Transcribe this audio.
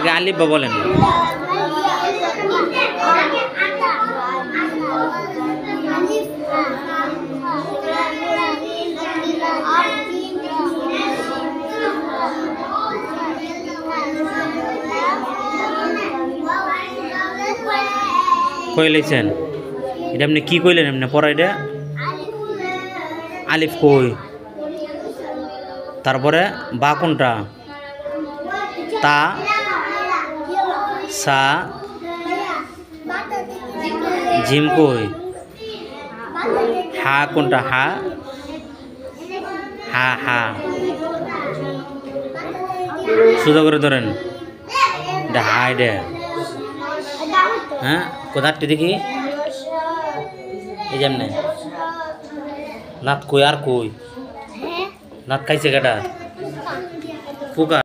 আগে আলিফ বা বলেন। কই লিখছেন এটা আপনি কি কইলেন এমনি পড়া এটা আলিফ কই তারপরে বা কোনটা তা সা জিম কই হা কোনটা হা হা হা সোজা করে ধরেন এটা হা এটা হ্যাঁ কোথাটি দেখি এই যেমনে নাত কই আর কই নাত খাইছে কেটা পোকা